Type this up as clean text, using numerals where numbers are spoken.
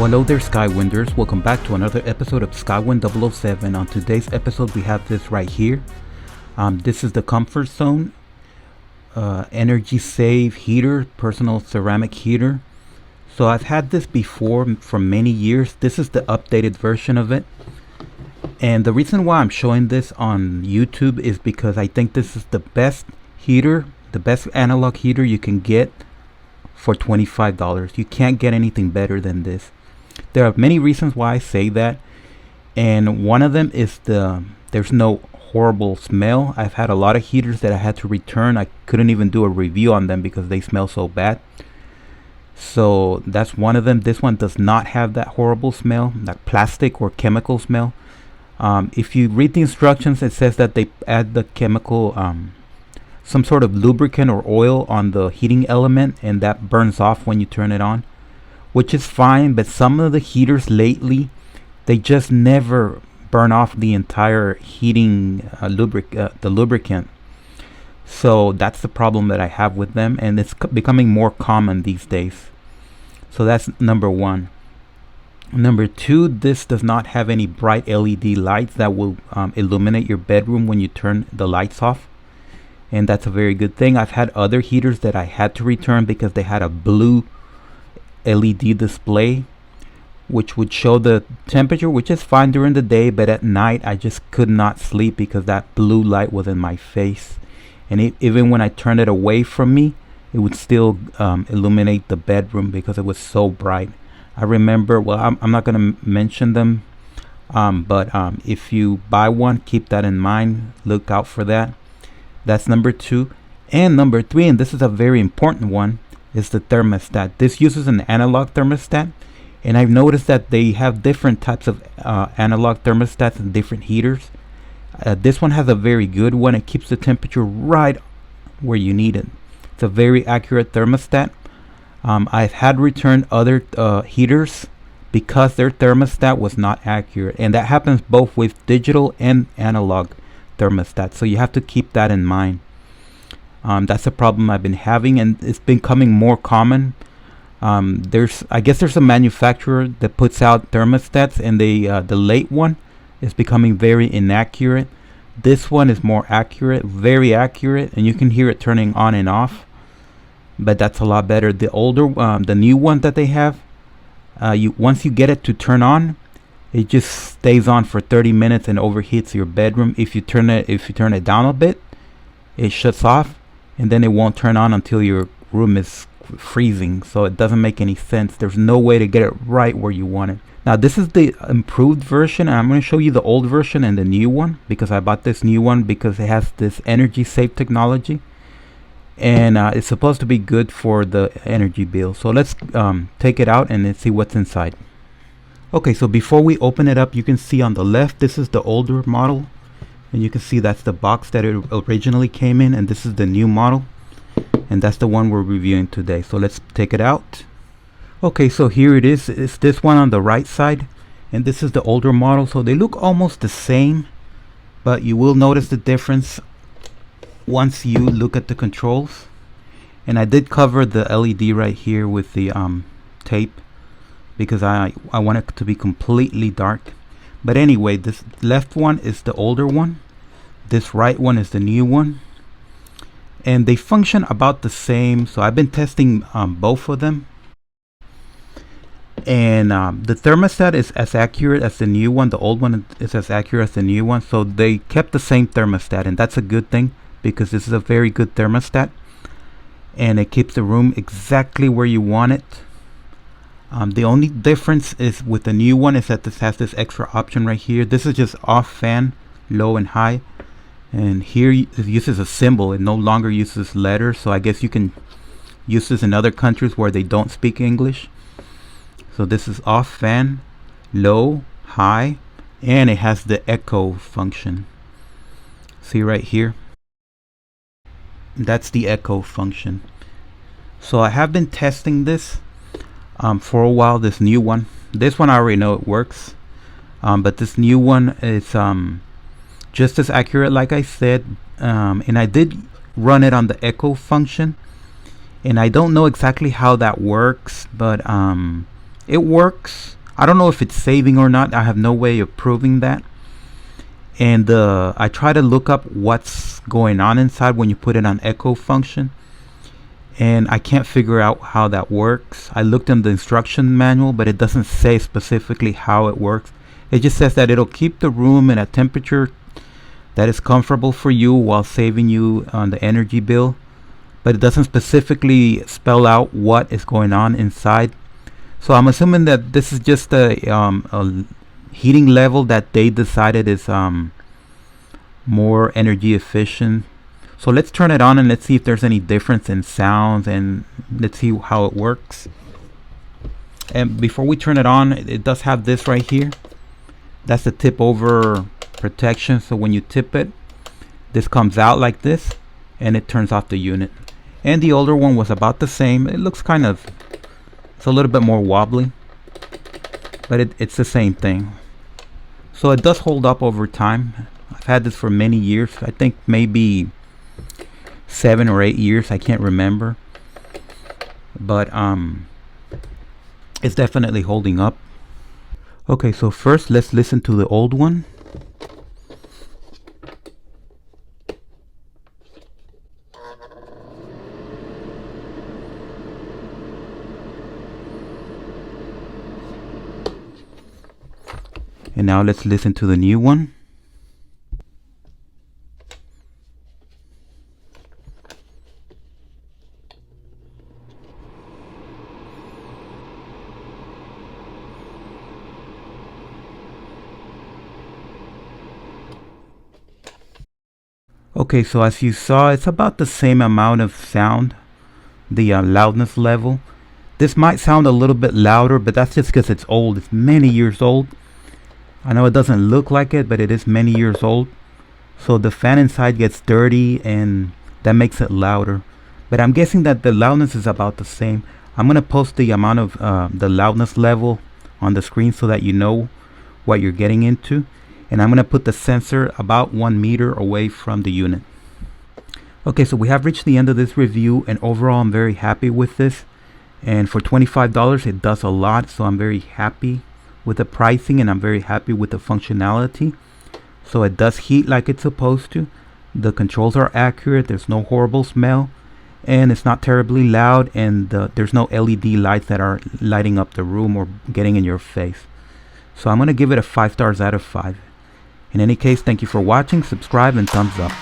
Hello there, Skywinders. Welcome back to another episode of Skywind 007. On today's episode, we have this right here. This is the Comfort Zone Energy Save Heater, personal ceramic heater. So I've had this before for many years. This is the updated version of it. And the reason why I'm showing this on YouTube is because I think this is the best heater, the best analog heater you can get for $25. You can't get anything better than this. There are many reasons why I say that, and one of them is there's no horrible smell. I've had a lot of heaters that I had to return. I couldn't even do a review on them because they smell so bad. So that's one of them. This one does not have that horrible smell, that plastic or chemical smell. If you read the instructions, it says that they add the chemical, some sort of lubricant or oil on the heating element, and that burns off when you turn it on, which is fine. But some of the heaters lately, they just never burn off the entire heating the lubricant. So that's the problem that I have with them, and it's becoming more common these days. So that's number one. Number two, this does not have any bright LED lights that will illuminate your bedroom when you turn the lights off, and that's a very good thing. I've had other heaters that I had to return because they had a blue LED display which would show the temperature, which is fine during the day, but at night I just could not sleep because that blue light was in my face, and even when I turned it away from me, it would still illuminate the bedroom because it was so bright. I remember, well, I'm not going to mention them, but if you buy one, keep that in mind. Look out for that. That's number two. And number three, and this is a very important one, is the thermostat. This uses an analog thermostat, and I've noticed that they have different types of analog thermostats and different heaters. This one has a very good one. It keeps the temperature right where you need it. It's a very accurate thermostat. I've had returned other heaters because their thermostat was not accurate, and that happens both with digital and analog thermostats, so you have to keep that in mind. That's a problem I've been having, and it's becoming more common. I guess there's a manufacturer that puts out thermostats, and the late one is becoming very inaccurate. This one is more accurate, very accurate, and you can hear it turning on and off, but that's a lot better. The new one that they have, once you get it to turn on, it just stays on for 30 minutes and overheats your bedroom. If you turn it down a bit, it shuts off, and then it won't turn on until your room is freezing. So it doesn't make any sense. There's no way to get it right where you want it. Now this is the improved version, and I'm going to show you the old version and the new one, because I bought this new one because it has this energy save technology, and it's supposed to be good for the energy bill. So let's take it out and let's see what's inside. Okay, so before we open it up, you can see on the left, this is the older model, and you can see that's the box that it originally came in, and this is the new model, and that's the one we're reviewing today. So let's take it out. Okay, so here it is. It's this one on the right side, and this is the older model. So they look almost the same, but you will notice the difference once you look at the controls. And I did cover the LED right here with the tape because I want it to be completely dark. But anyway, this left one is the older one, this right one is the new one, and they function about the same. So I've been testing both of them, and the thermostat is as accurate as the new one. The old one is as accurate as the new one, so they kept the same thermostat, and that's a good thing because this is a very good thermostat, and it keeps the room exactly where you want it. The only difference is with the new one is that this has this extra option right here. This is just off fan, low and high, and here it uses a symbol. It no longer uses letters, so I guess you can use this in other countries where they don't speak English. So this is off fan, low, high, and it has the echo function. See right here? That's the echo function. So I have been testing this for a while, this new one. This one I already know it works, but this new one is just as accurate, like I said, and I did run it on the echo function, and I don't know exactly how that works, but It works. I don't know if it's saving or not. I have no way of proving that. And I try to look up what's going on inside when you put it on echo function, and I can't figure out how that works. I looked in the instruction manual, but it doesn't say specifically how it works. It just says that it'll keep the room in a temperature that is comfortable for you while saving you on the energy bill, but it doesn't specifically spell out what is going on inside. So I'm assuming that this is just a heating level that they decided is more energy efficient. So let's turn it on and let's see if there's any difference in sounds, and let's see how it works. And before we turn it on, it does have this right here. That's the tip over protection. So when you tip it, this comes out like this and it turns off the unit. And the older one was about the same. It looks kind of, it's a little bit more wobbly, but it's the same thing. So it does hold up over time. I've had this for many years. I think maybe 7 or 8 years. I can't remember. But it's definitely holding up. Okay, so first let's listen to the old one. And now let's listen to the new one. Okay, so as you saw, it's about the same amount of sound, the loudness level. This might sound a little bit louder, but that's just because it's old. It's many years old. I know it doesn't look like it, but it is many years old. So the fan inside gets dirty and that makes it louder. But I'm guessing that the loudness is about the same. I'm going to post the amount of the loudness level on the screen so that you know what you're getting into. And I'm going to put the sensor about 1 meter away from the unit. Okay, so we have reached the end of this review, and overall I'm very happy with this. And for $25 it does a lot, so I'm very happy with the pricing and I'm very happy with the functionality. So it does heat like it's supposed to. The controls are accurate, there's no horrible smell, and it's not terribly loud, and there's no LED lights that are lighting up the room or getting in your face. So I'm going to give it a 5 stars out of 5. In any case, thank you for watching, subscribe, and thumbs up.